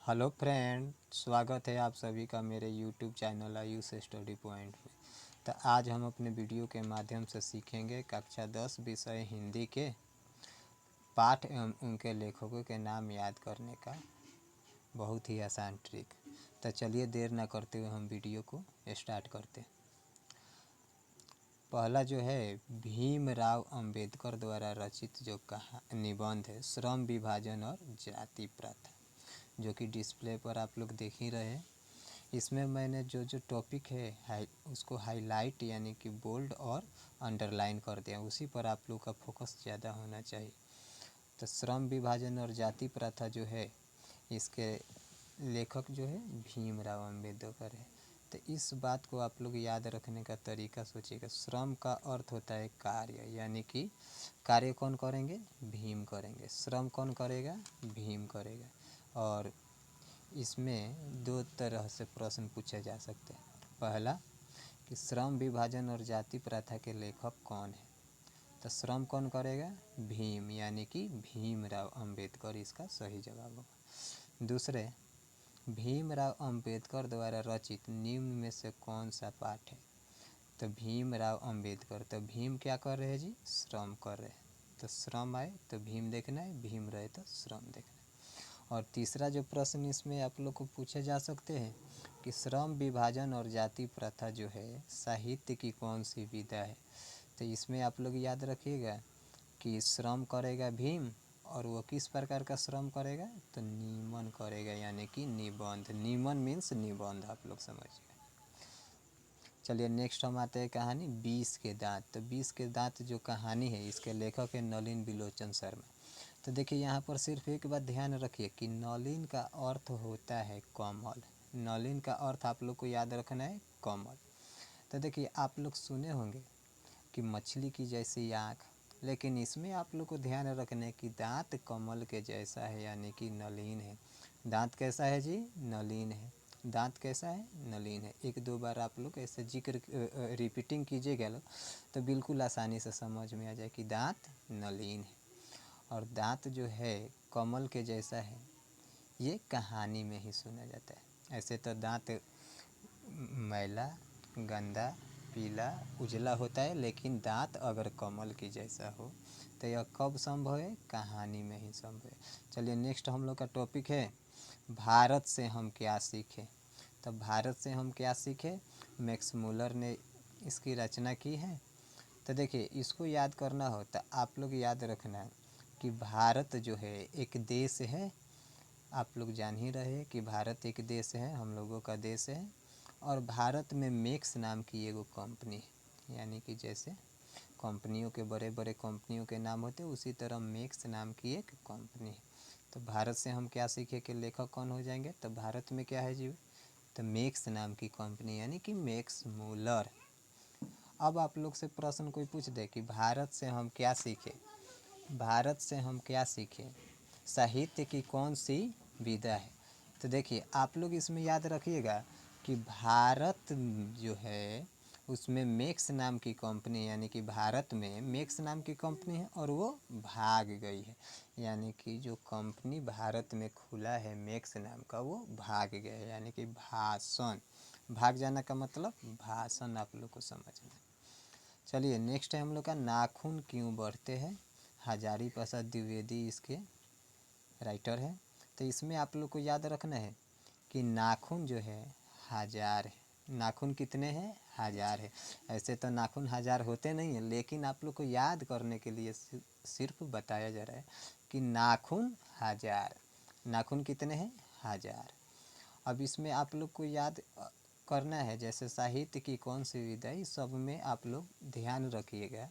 Hello friend, स्वागत है आप सभी का मेरे YouTube channel Ayush study point में। तो आज हम अपने वीडियो के माध्यम से सीखेंगे कक्षा 10 विषय हिंदी के पाठ एवं उनके लेखकों के नाम याद करने का बहुत ही आसान ट्रिक। तो चलिए देर ना करते हुए हम वीडियो को स्टार्ट करते हैं। पहला जो है भीमराव अंबेडकर द्वारा रचित जो निबंध है श्रम विभाजन और जाति प्रथा, जो कि डिस्प्ले पर आप लोग देख ही रहे हैं। इसमें मैंने जो टॉपिक है उसको हाईलाइट यानी कि बोल्ड और अंडरलाइन कर दिया, उसी पर आप लोग का फोकस ज़्यादा होना चाहिए। तो श्रम विभाजन और जाति प्रथा जो है इसके लेखक जो है भीमराव अंबेडकर है। तो इस बात को आप लोग याद रखने का तरीका सोचिएगा। श्रम का अर्थ होता है कार्य, यानी कि कार्य कौन करेंगे? भीम करेंगे। श्रम कौन करेगा? भीम करेगा। और इसमें दो तरह से प्रश्न पूछे जा सकते हैं। पहला कि श्रम विभाजन और जाति प्रथा के लेखक कौन है? तो श्रम कौन करेगा? भीम, यानी कि भीमराव अंबेडकर इसका सही जवाब होगा। दूसरे, भीमराव अंबेडकर द्वारा रचित निम्न में से कौन सा पाठ है? तो भीमराव अंबेडकर, तो भीम क्या कर रहे हैं जी? श्रम कर रहे हैं। तो श्रम आए तो भीम देखना है, भीम रहे तो श्रम देखना है। और तीसरा जो प्रश्न इसमें आप लोग को पूछे जा सकते हैं कि श्रम विभाजन और जाति प्रथा जो है साहित्य की कौन सी विधा है? तो इसमें आप लोग याद रखिएगा कि श्रम करेगा भीम, और वो किस प्रकार का श्रम करेगा? तो निमन करेगा, यानी कि निबंध। निमन मीन्स निबंध, आप लोग समझिए। चलिए नेक्स्ट हम आते हैं कहानी 20 के दांत। तो 20 के दांत जो कहानी है इसके लेखक है नलिन बिलोचन शर्मा। तो देखिए यहाँ पर सिर्फ एक बात ध्यान रखिए कि नलिन का अर्थ होता है कमल। नलिन का अर्थ आप लोग को याद रखना है कमल। तो देखिए आप लोग सुने होंगे कि मछली की जैसी आँख, लेकिन इसमें आप लोग को ध्यान रखना है कि दांत कमल के जैसा है, यानी कि नलिन है। दांत कैसा है जी? नलिन है। दांत कैसा है? नलिन है। एक दो बार आप लोग ऐसे जिक्र रिपीटिंग कीजिएगा लोग तो बिल्कुल आसानी से समझ में आ जाए कि दांत नलिन है। और दांत जो है कमल के जैसा है, ये कहानी में ही सुना जाता है। ऐसे तो दांत मैला, गंदा, पीला, उजला होता है, लेकिन दांत अगर कमल की जैसा हो तो यह कब संभव है? कहानी में ही संभव है। चलिए नेक्स्ट हम लोग का टॉपिक है भारत से हम क्या सीखें। तो भारत से हम क्या सीखें, मैक्स मुलर ने इसकी रचना की है। तो देखिए इसको याद करना हो तो आप लोग याद रखना है कि भारत जो है एक देश है। आप लोग जान ही रहे कि भारत एक देश है, हम लोगों का देश है। और भारत में मैक्स नाम की एगो कंपनी है, यानी कि जैसे कंपनियों के बड़े बड़े कंपनियों के नाम होते हैं उसी तरह मैक्स नाम की एक कंपनी है। तो भारत से हम क्या सीखे के लेखक कौन हो जाएंगे? तो भारत में क्या है जी? तो मैक्स नाम की कंपनी, यानी कि मैक्स मुलर। अब आप लोग से प्रश्न कोई पूछ दे कि भारत से हम क्या सीखे, भारत से हम क्या सीखें, साहित्य की कौन सी विधा है? तो देखिए आप लोग इसमें याद रखिएगा कि भारत जो है उसमें मैक्स नाम की कंपनी, यानी कि भारत में मैक्स नाम की कंपनी है और वो भाग गई है। यानी कि जो कंपनी भारत में खुला है मैक्स नाम का, वो भाग गया है, यानी कि भाषण। भाग जाना का मतलब भाषण, आप लोग को समझना। चलिए नेक्स्ट है हम लोग का नाखून क्यों बढ़ते हैं। हजारी प्रसाद द्विवेदी इसके राइटर है। तो इसमें आप लोग को याद रखना है कि नाखून जो है हजार है। नाखून कितने हैं? हजार है। ऐसे तो नाखून हजार होते नहीं हैं, लेकिन आप लोग को याद करने के लिए सिर्फ बताया जा रहा है कि नाखून हजार। नाखून कितने हैं? हजार। अब इसमें आप लोग को याद करना है जैसे साहित्य की कौन सी विधा, इस सब में आप लोग ध्यान रखिएगा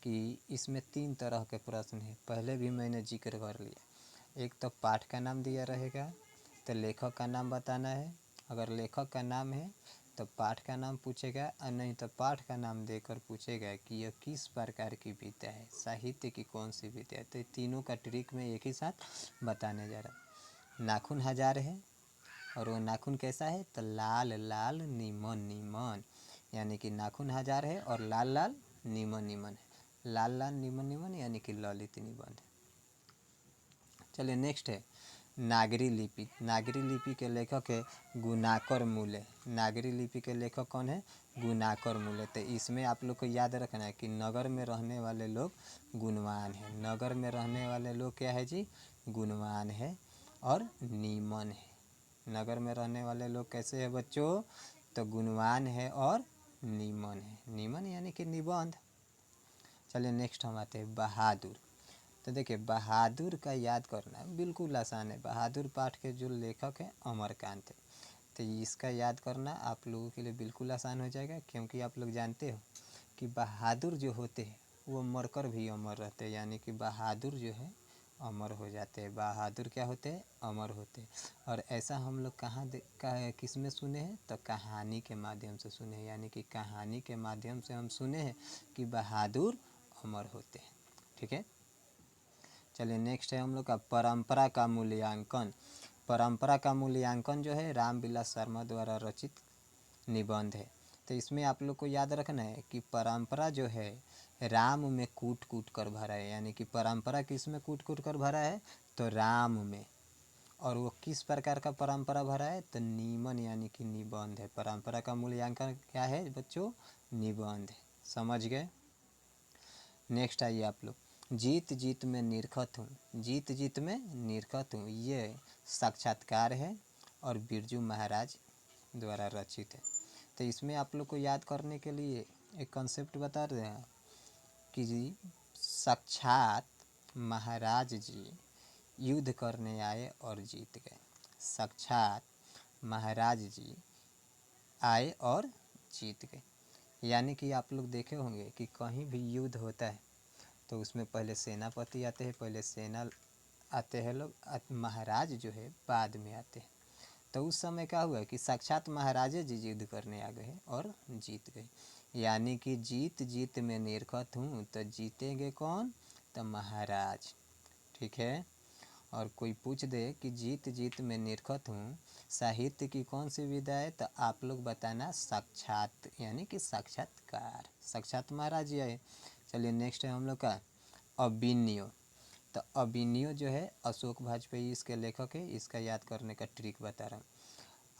कि इसमें 3 तरह के प्रश्न हैं। पहले भी मैंने जिक्र कर लिया। एक तो पाठ का नाम दिया रहेगा, तो लेखक का नाम बताना है। अगर लेखक का नाम है तो पाठ का नाम पूछेगा, और नहीं तो पाठ का नाम देकर पूछेगा कि यह किस प्रकार की विधा है, साहित्य की कौन सी विधा है। तो तीनों का ट्रिक में एक ही साथ बताने जा रहा। नाखून हजार है और वो नाखून कैसा है? तो लाल लाल नीमन नीमन, यानी कि नाखून हजार है और लाल लाल नीमन नीमन है। लाल लाल नीमन नीमन यानी कि ललित निबंध। चलिए नेक्स्ट है नागरी लिपि। नागरी लिपि के लेखक है गुणाकर मूले। नागरी लिपि के लेखक कौन है? गुणाकर मूले। तो इसमें आप लोग को याद रखना है कि नगर में रहने वाले लोग गुणवान है। नगर में रहने वाले लोग क्या है जी? गुणवान है और नीमन है। नगर में रहने वाले लोग कैसे है बच्चों? तो गुणवान है और नीमन है। नीमन यानी कि निबंध। चलिए नेक्स्ट हम आते हैं बहादुर। तो देखिए बहादुर का याद करना बिल्कुल आसान है। बहादुर पाठ के जो लेखक हैं अमरकांत है। तो इसका याद करना आप लोगों के लिए बिल्कुल आसान हो जाएगा, क्योंकि आप लोग जानते हो कि बहादुर जो होते हैं वो मरकर भी अमर रहते हैं। यानी कि बहादुर जो है अमर हो जाते हैं। बहादुर क्या होते हैं? अमर होते हैं। और ऐसा हम लोग किस में सुने हैं? तो कहानी के माध्यम से सुने हैं। यानी कि कहानी के माध्यम से हम सुने हैं कि बहादुर अमर होते हैं। ठीक है। चलिए नेक्स्ट है हम लोग का परंपरा का मूल्यांकन। परंपरा का मूल्यांकन जो है रामविलास शर्मा द्वारा रचित निबंध है। तो इसमें आप लोग को याद रखना है कि परंपरा जो है राम में कूट कूट कर भरा है। यानी कि परंपरा किस में कूट कूट कर भरा है? तो राम में। और वो किस प्रकार का परंपरा भरा है? तो नीमन यानी कि निबंध है। परंपरा का मूल्यांकन क्या है बच्चों? निबंध है। समझ गए। नेक्स्ट आइए आप लोग जीत जीत में निरखत हूँ। जीत जीत में निरखत हूँ ये साक्षात्कार है और बिरजू महाराज द्वारा रचित है। तो इसमें आप लोग को याद करने के लिए एक कॉन्सेप्ट बता रहे हैं कि जी साक्षात महाराज जी युद्ध करने आए और जीत गए। साक्षात महाराज जी आए और जीत गए। यानी कि आप लोग देखे होंगे कि कहीं भी युद्ध होता है तो उसमें पहले सेनापति आते हैं, पहले सेना आते हैं लोग, महाराज जो है बाद में आते हैं। तो उस समय क्या हुआ कि साक्षात महाराजे जी युद्ध करने आ गए और जीत गए। यानी कि जीत जीत में निरखत हूँ, तो जीतेंगे कौन? तो महाराज। ठीक है। और कोई पूछ दे कि जीत जीत में निरखत हूँ साहित्य की कौन सी विधा है? तो आप लोग बताना साक्षात, यानी कि साक्षात्कार। साक्षात महाराज जी आए। चलिए नेक्स्ट है हम लोग का अभिनयो। तो अभिनयो जो है अशोक वाजपेयी इसके लेखक है। इसका याद करने का ट्रिक बता रहा हूँ।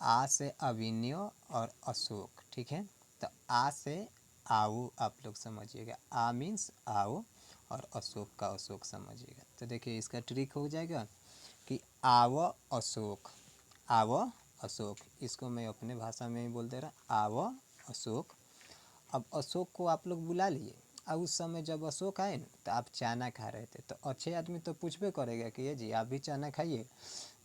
आ से अभिनयो और अशोक। ठीक है। तो आ से आओ आप लोग समझिएगा। आ मीन्स आओ और अशोक का अशोक समझिएगा। तो देखिए इसका ट्रिक हो जाएगा कि आव अशोक। आव अशोक, इसको मैं अपने भाषा में ही बोल दे रहा, आव अशोक। अब अशोक को आप लोग बुला लिए और उस समय जब अशोक आए ना तो आप चाना खा रहे थे। तो अच्छे आदमी तो पूछबे करेगा कि ये जी आप भी चाना खाइए।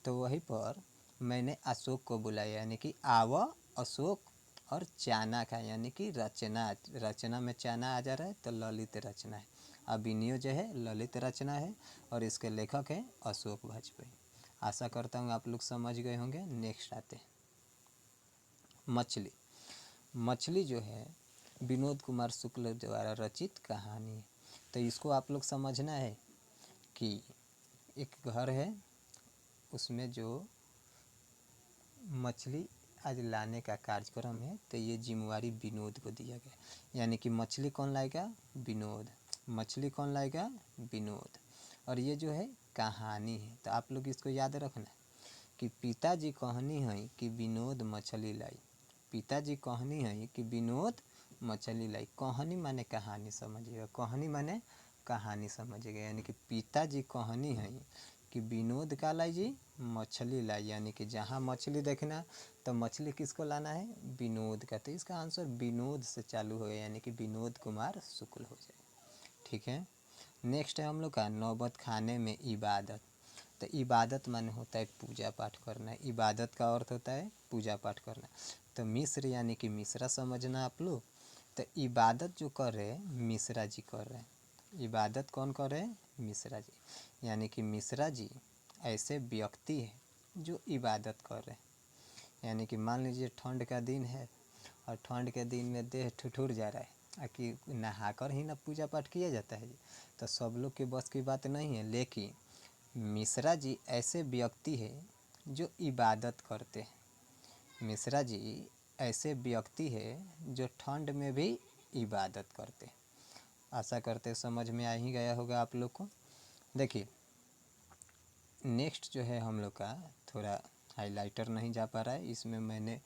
तो वहीं पर मैंने अशोक को बुलाया, यानी कि आव अशोक और चाना खा, यानी कि रचना। रचना में चाना आ जा रहा है तो ललित रचना है। अभिनयो जो है ललित रचना है और इसके लेखक हैं अशोक वाजपेयी। आशा करता हूँ आप लोग समझ गए होंगे। नेक्स्ट आते हैं मछली। मछली जो है विनोद कुमार शुक्ल द्वारा रचित कहानी है। तो इसको आप लोग समझना है कि एक घर है, उसमें जो मछली आज लाने का कार्यक्रम है तो ये जिम्मेवारी विनोद को दिया गया। यानी कि मछली कौन लाएगा? विनोद। मछली कौन लाएगा? विनोद। और ये जो है कहानी है। तो आप लोग इसको याद रखना कि पिताजी कहनी है कि विनोद मछली लाई। पिताजी कहनी है कि विनोद मछली लाई। कहानी माने कहानी समझिएगा। कहानी माने कहानी समझिएगा। यानी कि पिताजी कहनी है कि विनोद का लाई जी? मछली लाई। यानी कि जहाँ मछली देखना तो मछली किसको लाना है? विनोद का। तो इसका आंसर विनोद से चालू होगा, यानी कि विनोद कुमार शुक्ल हो जाए। ठीक है। नेक्स्ट है हम लोग का नौबत खाने में इबादत। तो इबादत माने होता है पूजा पाठ करना। इबादत का अर्थ होता है पूजा पाठ करना। तो मिस्र यानी कि मिश्रा समझना आप लोग। तो इबादत जो कर रहे हैं मिश्रा जी कर रहे हैं। इबादत कौन कर रहे हैं? मिश्रा जी। यानी कि मिश्रा जी ऐसे व्यक्ति हैं जो इबादत कर रहे हैं। यानी कि मान लीजिए ठंड का दिन है और ठंड के दिन में देह ठिठुर जा रहा है कि नहाकर ही ना पूजा पाठ किया जाता है। तो सब लोग के बस की बात नहीं है, लेकिन मिश्रा जी ऐसे व्यक्ति हैं जो इबादत करते हैं। मिश्रा जी ऐसे व्यक्ति है जो ठंड में भी इबादत करते हैं। आशा करते समझ में आ ही गया होगा आप लोग को। देखिए नेक्स्ट जो है हम लोग का थोड़ा हाइलाइटर नहीं जा पा रहा है, इसमें मैंने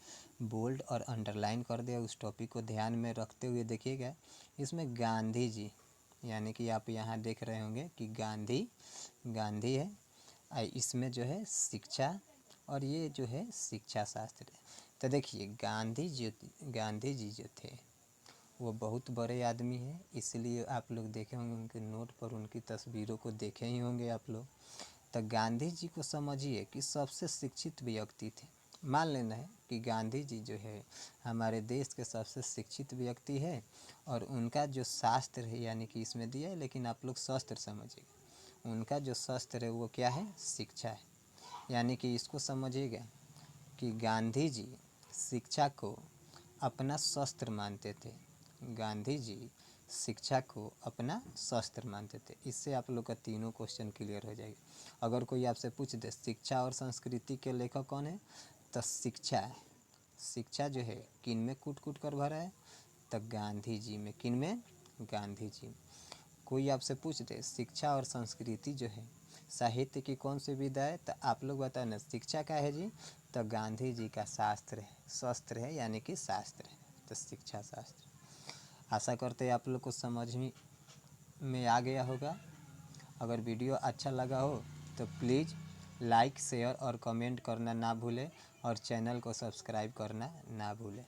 बोल्ड और अंडरलाइन कर दिया। उस टॉपिक को ध्यान में रखते हुए देखिएगा, इसमें गांधी जी, यानी कि आप यहाँ देख रहे होंगे कि गांधी है, इसमें जो है शिक्षा, और ये जो है शिक्षा शास्त्र है। तो देखिए गांधी जी जो थे वो बहुत बड़े आदमी हैं, इसलिए आप लोग देखे होंगे उनके नोट पर उनकी तस्वीरों को देखे ही होंगे आप लोग। तो गांधी जी को समझिए कि सबसे शिक्षित व्यक्ति थे। मान लेना है कि गांधी जी जो है हमारे देश के सबसे शिक्षित व्यक्ति है, और उनका जो शास्त्र है, यानी कि इसमें दिया है लेकिन आप लोग शस्त्र समझिएगा, उनका जो शस्त्र है वो क्या है, शिक्षा है। यानी कि इसको समझिएगा कि गांधी जी शिक्षा को अपना शस्त्र मानते थे। गांधी जी शिक्षा को अपना शस्त्र मानते थे। इससे आप लोग का तीनों क्वेश्चन क्लियर हो जाएगा। अगर कोई आपसे पूछ दे शिक्षा और संस्कृति के लेखक कौन है, तो शिक्षा जो है किन में कूट कूट कर भरा है, तो गांधी जी में। किन में, गांधी जी में। कोई आपसे पूछ दे शिक्षा और संस्कृति जो है साहित्य की कौन सी विधा है, तो आप लोग बताए ना शिक्षा का है जी, तो गांधी जी का शास्त्र है, शस्त्र है, यानी कि शास्त्र है, तो शिक्षा शास्त्र। आशा करते हैं आप लोग को समझ में आ गया होगा। अगर वीडियो अच्छा लगा हो तो प्लीज़ लाइक शेयर और कमेंट करना ना भूलें, और चैनल को सब्सक्राइब करना ना भूलें।